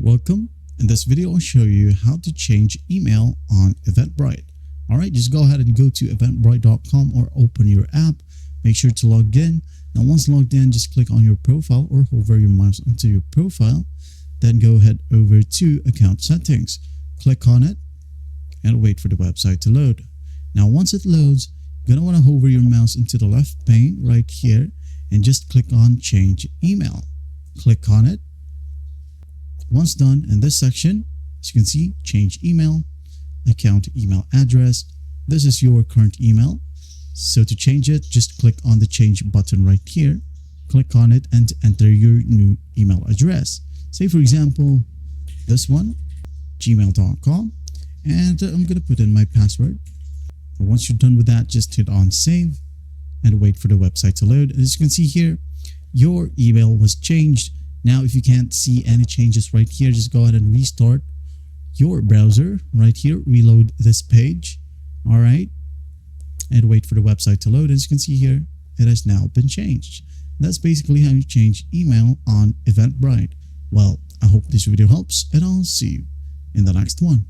Welcome. In this video, I'll show you how to change email on Eventbrite. Alright, just go ahead and go to eventbrite.com or open your app. Make sure to log in. Now, once logged in, just click on your profile or hover your mouse into your profile. Then go ahead over to account settings. Click on it and wait for the website to load. Now, once it loads, you're going to want to hover your mouse into the left pane right here and just click on change email. Click on it. Once done, in this section, as you can see, change email, account email address. This is your current email. So to change it, just click on the change button right here. Click on it and enter your new email address. Say, for example, this one, gmail.com. And I'm going to put in my password. Once you're done with that, just hit on save and wait for the website to load. As you can see here, your email was changed. Now, if you can't see any changes right here, just go ahead and restart your browser right here. Reload this page. All right. And wait for the website to load. As you can see here, it has now been changed. That's basically how you change email on Eventbrite. Well, I hope this video helps, and I'll see you in the next one.